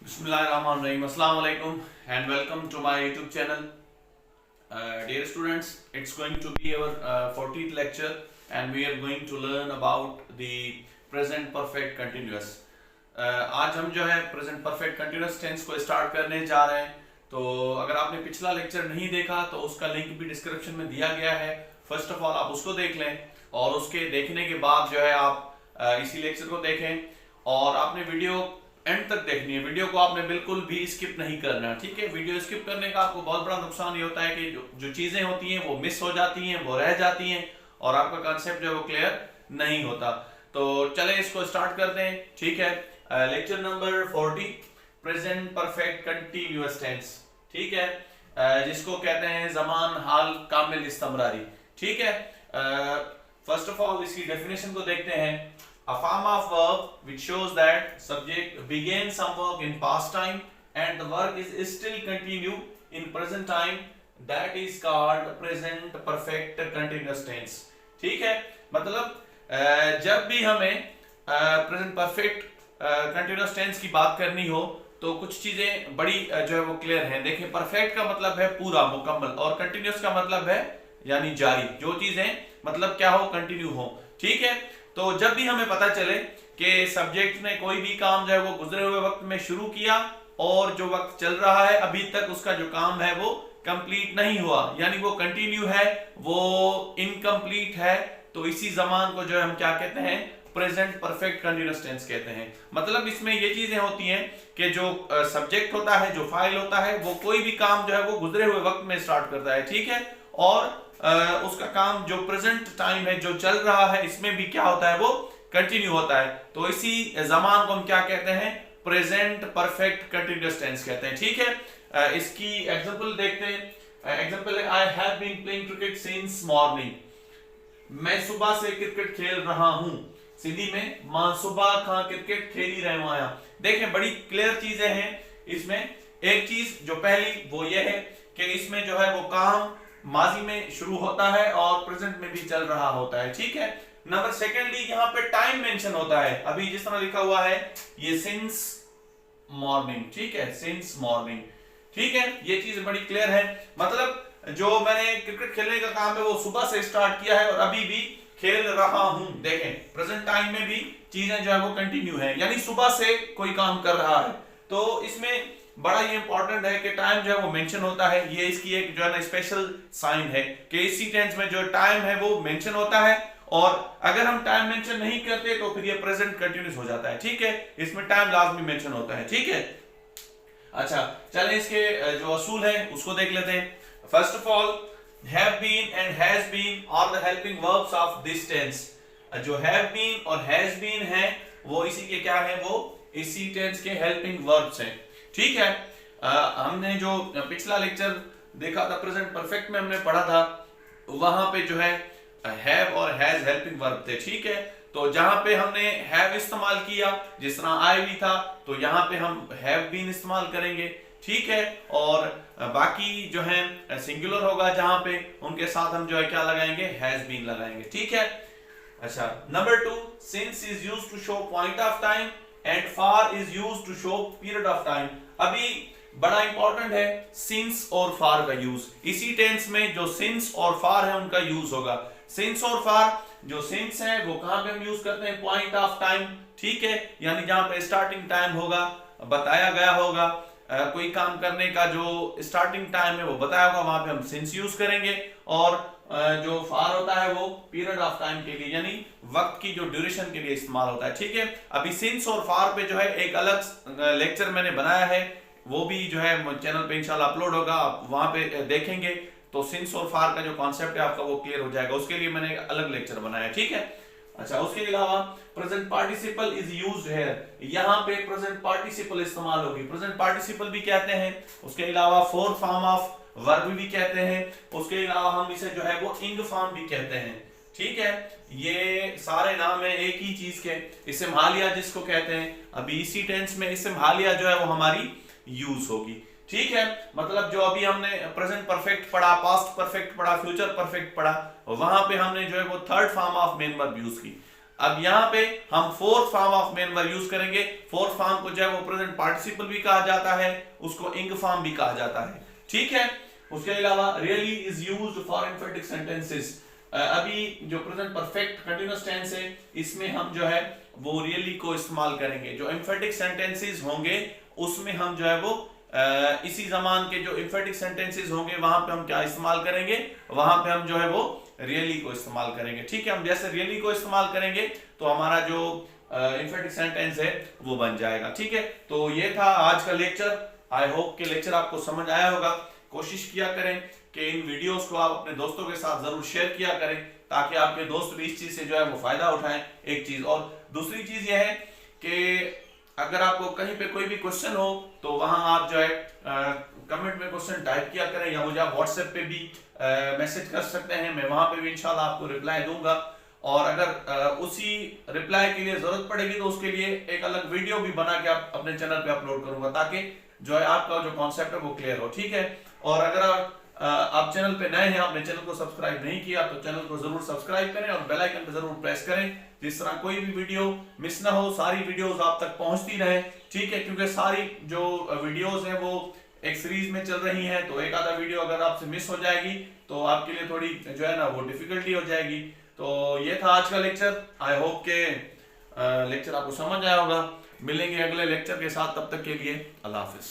Bismillahirrahmanirrahim. Assalamu alaikum and welcome to my YouTube channel. Dear students, it's going to be our 14th lecture and we are going to learn about the present perfect continuous. आज हम जो है present perfect continuous tense को start करने जा रहे हैं. तो अगर आपने पिछला लेक्चर नहीं देखा तो उसका लिंक भी डिस्क्रिप्शन में दिया गया है. फर्स्ट ऑफ ऑल आप उसको देख लें और उसके देखने के बाद जो है आप इसी लेक्चर को देखें और आपने वीडियो एंड तक देखनी है. वीडियो को आपने बिल्कुल भी स्किप नहीं करना, ठीक है. वीडियो स्किप करने का आपको बहुत बड़ा नुकसान ये होता है कि जो चीजें होती हैं वो मिस हो जाती हैं, वो रह जाती हैं और आपका कॉन्सेप्ट जो है वो क्लियर नहीं होता. तो चले इसको स्टार्ट करते हैं, ठीक है. Lecture number 40 present perfect continuous tense, ठीक है, जिसको कहते हैं ज़मान हाल कामिल इस्तमरारी, ठीक है. फर्स्ट ऑफ ऑल इसकी डेफिनेशन को देखते हैं. A form of verb which shows that subject began some work in past time and the work is still continue in present time, that is called present perfect continuous tense, ठीक है. मतलब जब भी हमें present perfect continuous tense की बात करनी हो तो कुछ चीजें बड़ी जो है वो क्लियर हैं. देखें, परफेक्ट का मतलब है पूरा मुकम्मल और कंटिन्यूस का मतलब है यानी जारी, जो चीजें मतलब क्या हो, कंटिन्यू हो, ठीक है. तो जब भी हमें पता चले कि सब्जेक्ट ने कोई भी काम जो है वो गुजरे हुए वक्त में शुरू किया और जो वक्त चल रहा है अभी तक उसका जो काम है वो कंप्लीट नहीं हुआ, यानी वो कंटिन्यू है, वो इनकम्प्लीट है, तो इसी जमान को जो है हम क्या कहते हैं, प्रेजेंट परफेक्ट कंटिन्यूअस टेंस कहते हैं. मतलब इसमें ये चीजें होती हैं कि जो सब्जेक्ट होता है, जो फाइल होता है, वो कोई भी काम जो है वो गुजरे हुए वक्त में स्टार्ट करता है, ठीक है, और उसका काम जो प्रेजेंट टाइम है, जो चल रहा है, इसमें भी क्या होता है, वो कंटिन्यू होता है. तो इसी जमान को हम क्या कहते हैं, प्रेजेंट परफेक्ट कंटिन्यूअस टेंस कहते हैं, ठीक है. इसकी एग्जांपल देखते हैं. एग्जांपल है, I have been playing cricket since morning. मैं सुबह से क्रिकेट खेल रहा हूं. सीधी में मां सुबह का क्रिकेट खेल ही रहे आया. देखें, बड़ी क्लियर चीजें हैं इसमें. एक चीज जो पहली वो ये है कि इसमें जो है वो काम माजी में शुरू होता है और प्रेजेंट में भी चल रहा होता है, ठीक है. नंबर सेकेंडली यहाँ पे टाइम मेंशन होता है. अभी जिस तरह लिखा हुआ है ये सिंस मॉर्निंग, ठीक है, सिंस मॉर्निंग, ठीक है. ये चीज बड़ी क्लियर है. मतलब जो मैंने क्रिकेट खेलने का काम है वो सुबह से स्टार्ट किया है और अभी भी खेल रहा हूं. देखें, प्रेजेंट टाइम में भी चीजें जो है वो कंटिन्यू है, यानी सुबह से कोई काम कर रहा है. तो इसमें बड़ा ये इंपॉर्टेंट है कि टाइम जो है वो मेंशन होता है. ये इसकी एक जो है ना स्पेशल साइन है कि इसी टेंस में जो टाइम है वो मेंशन होता है और अगर हम टाइम मेंशन नहीं करते तो फिर ये प्रेजेंट कंटिन्यूअस हो जाता है, ठीक है. इसमें टाइम लाजमी मेंशन होता है, ठीक है. अच्छा, चलें इसके जो असूल है उसको देख लेते हैं. First of all, have been and has been are the helping verbs of this tense. जो have been और has been है वो इसी के क्या है, वो इसी टेंस के हेल्पिंग वर्ब्स हैं, ठीक है. हमने जो पिछला लेक्चर देखा था प्रेजेंट परफेक्ट में हमने पढ़ा था, वहां पे जो है हैव और हैज हेल्पिंग वर्ब थे, ठीक है. तो जहां पे हमने हैव इस्तेमाल किया, जिस तरह आई भी था, तो यहाँ पे हम हैव बीन इस्तेमाल करेंगे, ठीक है. और बाकी जो है सिंगुलर होगा जहां पे, उनके साथ हम जो है क्या लगाएंगे, हैज बीन लगाएंगे, ठीक है. अच्छा, number 2, since is used to show point of time and for is used to show period of time. अभी बड़ा इंपॉर्टेंट है सिंस और फार का यूज. इसी टेंस में जो सिंस और फार है उनका यूज होगा. सिंस और फार, जो सिंस है वो कहां पे हम यूज करते हैं, पॉइंट ऑफ टाइम, ठीक है, यानी जहां पे स्टार्टिंग टाइम होगा, बताया गया होगा, कोई काम करने का जो स्टार्टिंग टाइम है वो बताया होगा, वहां पे हम सिंस यूज करेंगे. और जो फार होता है वो पीरियड ऑफ टाइम के लिए, यानी वक्त की जो ड्यूरेशन के लिए इस्तेमाल होता है, ठीक है. अभी सिंस और फार पे जो है एक अलग लेक्चर मैंने बनाया है, वो भी जो है चैनल पे इंशाल्लाह अपलोड होगा, आप वहां पे देखेंगे तो सिंस और फार का जो कॉन्सेप्ट है आपका वो क्लियर हो जाएगा. उसके लिए मैंने एक अलग लेक्चर बनाया, ठीक है. अच्छा, उसके अलावा present participle is used here. यहाँ पे प्रेजेंट पार्टिसिपल इस्तेमाल होगी. प्रेजेंट पार्टिसिपल भी कहते हैं, उसके अलावा फोर्थ फॉर्म ऑफ वर्ब भी कहते हैं, उसके अलावा हम इसे जो है वो इंग फॉर्म भी कहते हैं, ठीक है. ये सारे नाम है एक ही चीज के. इस्म हालिया जिसको कहते हैं, अभी इसी टेंस में इस्म हालिया जो है वो हमारी यूज होगी, ठीक है. मतलब जो अभी हमने प्रेजेंट परफेक्ट पढ़ा, पास्ट परफेक्ट पढ़ा, फ्यूचर परफेक्ट पढ़ा, वहां पे हमने जो है वो third form of main verb use की. अब यहाँ पे हम fourth form of main verb use करेंगे। फोर्थ फॉर्म को जो है वो प्रेजेंट पार्टिसिपल भी कहा जाता है, उसको इंग फॉर्म भी कहा जाता है, ठीक है। उसके अलावा really is used for emphatic sentences. अभी जो प्रेजेंट परफेक्ट कंटीन्यूअस टेंस है इसमें हम जो है वो रियली को इस्तेमाल करेंगे। जो एम्फेटिक सेंटेंसेस होंगे उसमें हम जो है वो इसी जमान के जो एम्फेटिक सेंटेंसेस होंगे वहां पे हम क्या इस्तेमाल करेंगे, वहां पे हम जो है वो रियली को इस्तेमाल करेंगे, ठीक है। हम जैसे रियली को इस्तेमाल करेंगे तो हमारा जो एम्फेटिक सेंटेंस है वो बन जाएगा, ठीक है। तो ये था आज का लेक्चर। आई होप कि लेक्चर आपको समझ आया होगा। कोशिश किया करें कि इन वीडियोस को आप अपने दोस्तों के साथ जरूर शेयर किया करें ताकि आपके दोस्त भी इस चीज से जो है वो फायदा उठाएं, एक चीज। और दूसरी चीज यह है कि अगर आपको कहीं पे कोई भी क्वेश्चन हो तो वहां आप जो है कमेंट में क्वेश्चन टाइप किया करें या मुझे आप व्हाट्सएप पे भी मैसेज कर सकते हैं, मैं वहां पे भी इंशाल्लाह आपको रिप्लाई दूंगा। और अगर उसी रिप्लाई के लिए जरूरत पड़ेगी तो उसके लिए एक अलग वीडियो भी बना के आप अपने चैनल पे अपलोड करूंगा ताकि जो है आपका जो कॉन्सेप्ट है वो क्लियर हो, ठीक है। और अगर आप चैनल पे नए हैं, आपने चैनल को सब्सक्राइब नहीं किया तो चैनल को जरूर सब्सक्राइब करें और बेल आइकन पे जरूर प्रेस करें, जिस तरह कोई भी वीडियो मिस ना हो, सारी वीडियोस आप तक पहुंचती रहे, ठीक है। क्योंकि सारी जो वीडियोस हैं वो एक सीरीज में चल रही हैं, तो एक आधा वीडियो अगर आपसे मिस हो जाएगी तो आपके लिए थोड़ी जो है ना वो डिफिकल्टी हो जाएगी। तो ये था आज का लेक्चर। आई होप के लेक्चर आपको समझ आया होगा। मिलेंगे अगले लेक्चर के साथ, तब तक के लिए अल्लाह हाफिज।